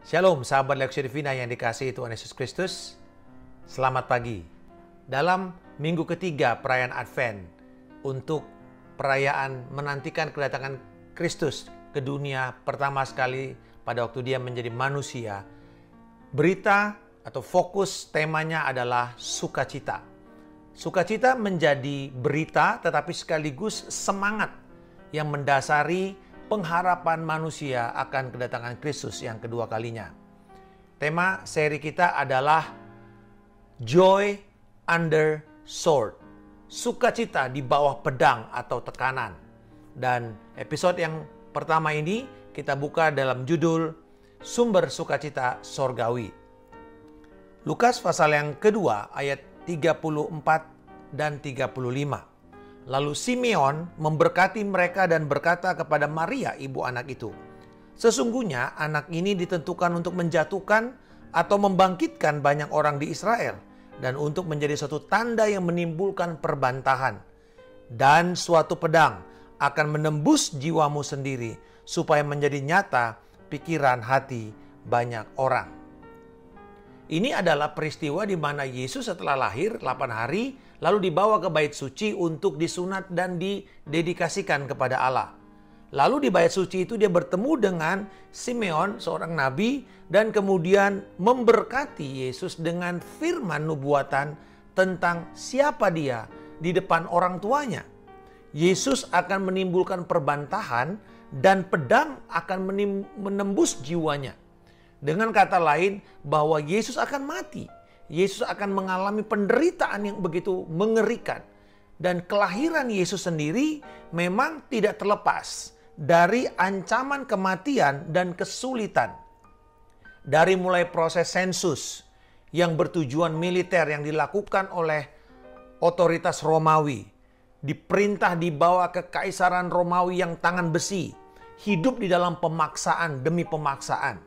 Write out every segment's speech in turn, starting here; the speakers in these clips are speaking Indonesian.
Shalom sahabat Leksio Divina yang dikasihi Tuhan Yesus Kristus. Selamat pagi. Dalam minggu ketiga perayaan Advent, untuk perayaan menantikan kedatangan Kristus ke dunia pertama sekali pada waktu dia menjadi manusia, berita atau fokus temanya adalah sukacita. Sukacita menjadi berita tetapi sekaligus semangat yang mendasari pengharapan manusia akan kedatangan Kristus yang kedua kalinya. Tema seri kita adalah Joy Under Sword. Sukacita di bawah pedang atau tekanan. Dan episode yang pertama ini kita buka dalam judul Sumber Sukacita Sorgawi. Lukas pasal yang kedua ayat 34 dan 35. Lalu Simeon memberkati mereka dan berkata kepada Maria, ibu anak itu, "Sesungguhnya anak ini ditentukan untuk menjatuhkan atau membangkitkan banyak orang di Israel, dan untuk menjadi suatu tanda yang menimbulkan perbantahan. Dan suatu pedang akan menembus jiwamu sendiri, supaya menjadi nyata pikiran hati banyak orang." Ini adalah peristiwa di mana Yesus setelah lahir 8 hari, lalu dibawa ke bait suci untuk disunat dan didedikasikan kepada Allah. Lalu di bait suci itu dia bertemu dengan Simeon, seorang nabi, dan kemudian memberkati Yesus dengan firman nubuatan tentang siapa dia di depan orang tuanya. Yesus akan menimbulkan perbantahan dan pedang akan menembus jiwanya. Dengan kata lain, bahwa Yesus akan mati. Yesus akan mengalami penderitaan yang begitu mengerikan. Dan kelahiran Yesus sendiri memang tidak terlepas dari ancaman kematian dan kesulitan. Dari mulai proses sensus yang bertujuan militer yang dilakukan oleh otoritas Romawi, diperintah dibawa ke Kaisaran Romawi yang tangan besi, hidup di dalam pemaksaan demi pemaksaan.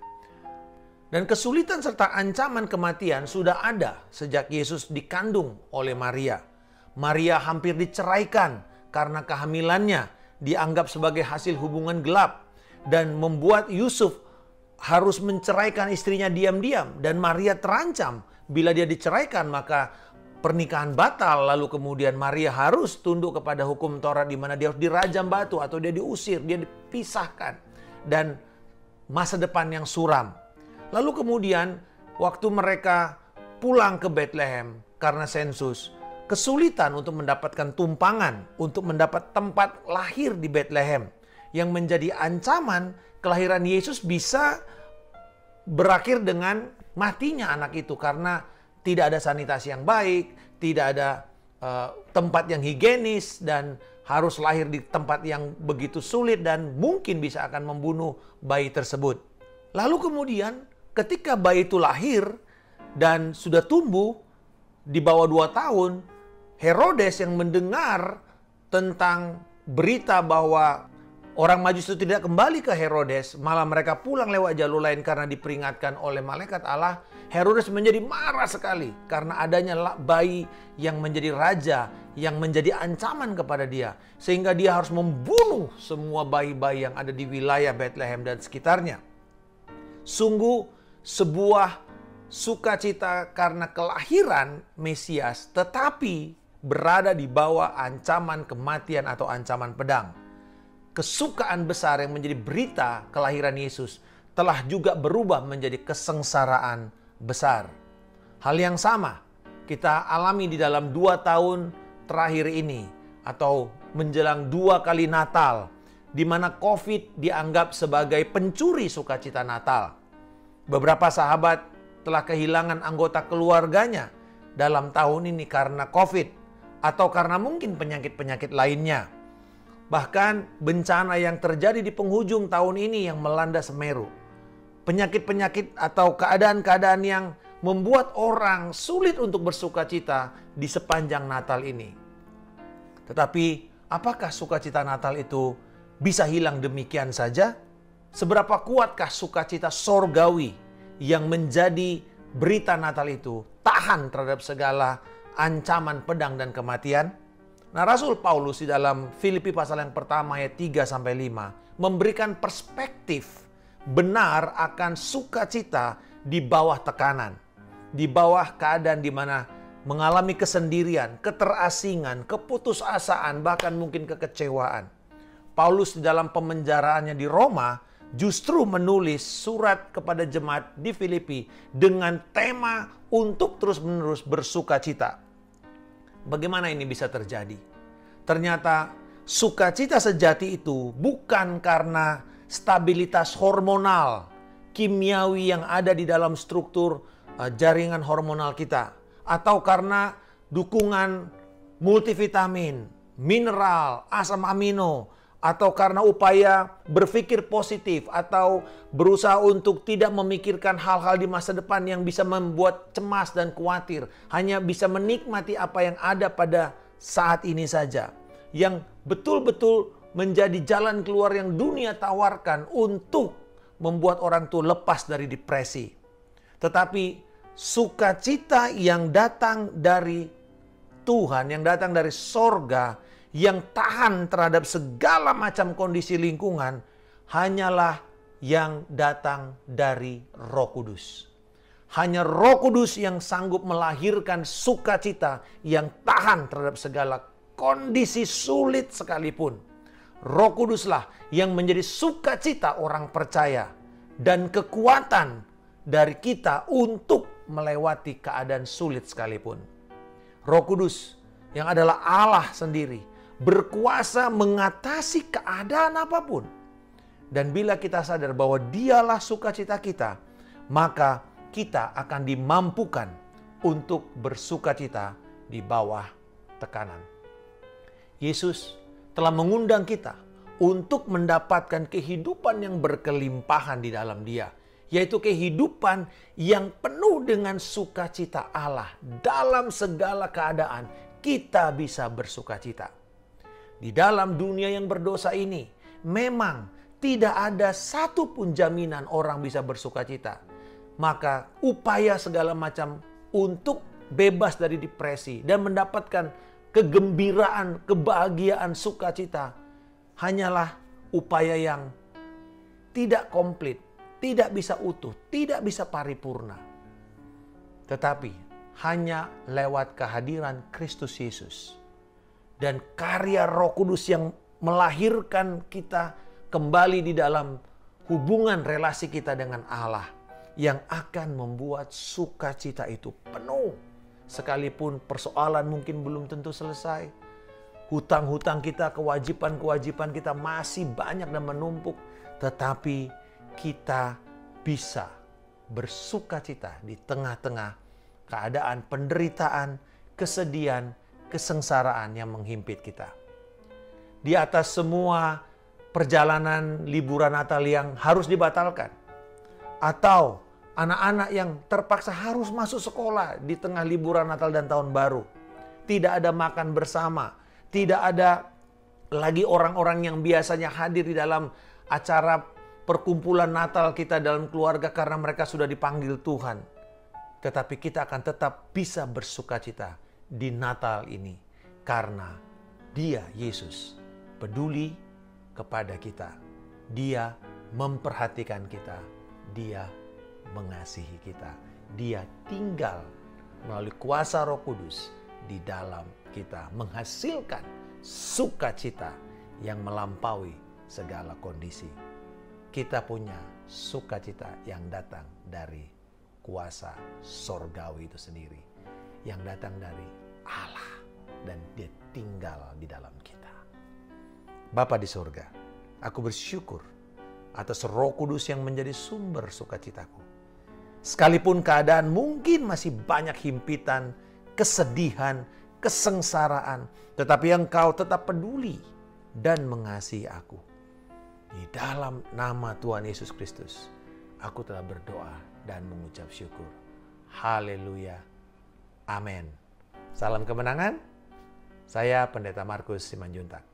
Dan kesulitan serta ancaman kematian sudah ada sejak Yesus dikandung oleh Maria. Maria hampir diceraikan karena kehamilannya dianggap sebagai hasil hubungan gelap. Dan membuat Yusuf harus menceraikan istrinya diam-diam. Dan Maria terancam bila dia diceraikan maka pernikahan batal. Lalu kemudian Maria harus tunduk kepada hukum Taurat di mana dia harus dirajam batu atau dia diusir, dia dipisahkan. Dan masa depan yang suram. Lalu kemudian waktu mereka pulang ke Bethlehem karena sensus, kesulitan untuk mendapatkan tumpangan, untuk mendapat tempat lahir di Bethlehem. Yang menjadi ancaman kelahiran Yesus bisa berakhir dengan matinya anak itu. Karena tidak ada sanitasi yang baik, tidak ada tempat yang higienis, dan harus lahir di tempat yang begitu sulit dan mungkin bisa akan membunuh bayi tersebut. Lalu kemudian ketika bayi itu lahir dan sudah tumbuh di bawah 2 tahun, Herodes yang mendengar tentang berita bahwa orang Majus itu tidak kembali ke Herodes, malah mereka pulang lewat jalur lain karena diperingatkan oleh malaikat Allah, Herodes menjadi marah sekali karena adanya bayi yang menjadi raja, yang menjadi ancaman kepada dia. Sehingga dia harus membunuh semua bayi-bayi yang ada di wilayah Bethlehem dan sekitarnya. Sungguh sebuah sukacita karena kelahiran Mesias, tetapi berada di bawah ancaman kematian atau ancaman pedang. Kesukaan besar yang menjadi berita kelahiran Yesus telah juga berubah menjadi kesengsaraan besar. Hal yang sama kita alami di dalam 2 tahun terakhir ini, atau menjelang 2 kali Natal, di mana COVID dianggap sebagai pencuri sukacita Natal. Beberapa sahabat telah kehilangan anggota keluarganya dalam tahun ini karena COVID atau karena mungkin penyakit-penyakit lainnya. Bahkan bencana yang terjadi di penghujung tahun ini yang melanda Semeru. Penyakit-penyakit atau keadaan-keadaan yang membuat orang sulit untuk bersukacita di sepanjang Natal ini. Tetapi apakah sukacita Natal itu bisa hilang demikian saja? Seberapa kuatkah sukacita sorgawi yang menjadi berita Natal itu tahan terhadap segala ancaman pedang dan kematian? Nah, Rasul Paulus di dalam Filipi pasal yang pertama ayat 3-5 memberikan perspektif benar akan sukacita di bawah tekanan, di bawah keadaan di mana mengalami kesendirian, keterasingan, keputusasaan, bahkan mungkin kekecewaan. Paulus di dalam pemenjaraannya di Roma justru menulis surat kepada jemaat di Filipi dengan tema untuk terus-menerus bersukacita. Bagaimana ini bisa terjadi? Ternyata sukacita sejati itu bukan karena stabilitas hormonal, kimiawi yang ada di dalam struktur jaringan hormonal kita, atau karena dukungan multivitamin, mineral, asam amino, atau karena upaya berpikir positif atau berusaha untuk tidak memikirkan hal-hal di masa depan yang bisa membuat cemas dan khawatir, hanya bisa menikmati apa yang ada pada saat ini saja, yang betul-betul menjadi jalan keluar yang dunia tawarkan untuk membuat orang itu lepas dari depresi. Tetapi sukacita yang datang dari Tuhan, yang datang dari sorga, yang tahan terhadap segala macam kondisi lingkungan, hanyalah yang datang dari Roh Kudus. Hanya Roh Kudus yang sanggup melahirkan sukacita yang tahan terhadap segala kondisi sulit sekalipun. Roh Kuduslah yang menjadi sukacita orang percaya dan kekuatan dari kita untuk melewati keadaan sulit sekalipun. Roh Kudus yang adalah Allah sendiri berkuasa mengatasi keadaan apapun. Dan bila kita sadar bahwa Dialah sukacita kita, maka kita akan dimampukan untuk bersukacita di bawah tekanan. Yesus telah mengundang kita untuk mendapatkan kehidupan yang berkelimpahan di dalam Dia, yaitu kehidupan yang penuh dengan sukacita Allah. Dalam segala keadaan kita bisa bersukacita. Di dalam dunia yang berdosa ini, memang tidak ada satupun jaminan orang bisa bersukacita. Maka upaya segala macam untuk bebas dari depresi dan mendapatkan kegembiraan, kebahagiaan, sukacita hanyalah upaya yang tidak komplit, tidak bisa utuh, tidak bisa paripurna. Tetapi hanya lewat kehadiran Kristus Yesus dan karya Roh Kudus yang melahirkan kita kembali di dalam hubungan relasi kita dengan Allah yang akan membuat sukacita itu penuh. Sekalipun persoalan mungkin belum tentu selesai, hutang-hutang kita, kewajiban-kewajiban kita masih banyak dan menumpuk, tetapi kita bisa bersukacita di tengah-tengah keadaan penderitaan, kesedihan, kesengsaraan yang menghimpit kita. Di atas semua perjalanan liburan Natal yang harus dibatalkan, atau anak-anak yang terpaksa harus masuk sekolah di tengah liburan Natal dan Tahun Baru. Tidak ada makan bersama. Tidak ada lagi orang-orang yang biasanya hadir di dalam acara perkumpulan Natal kita dalam keluarga karena mereka sudah dipanggil Tuhan. Tetapi kita akan tetap bisa bersukacita di Natal ini. Karena Dia, Yesus, peduli kepada kita. Dia memperhatikan kita. Dia mengasihi kita. Dia tinggal melalui kuasa Roh Kudus di dalam kita, menghasilkan sukacita yang melampaui segala kondisi. Kita punya sukacita yang datang dari kuasa sorgawi itu sendiri, yang datang dari Allah, dan Dia tinggal di dalam kita. Bapa di surga, aku bersyukur atas Roh Kudus yang menjadi sumber sukacitaku. Sekalipun keadaan mungkin masih banyak himpitan, kesedihan, kesengsaraan, tetapi Engkau tetap peduli dan mengasihi aku. Di dalam nama Tuhan Yesus Kristus, aku telah berdoa dan mengucap syukur. Haleluya. Amin. Salam kemenangan. Saya Pendeta Markus Simanjuntak.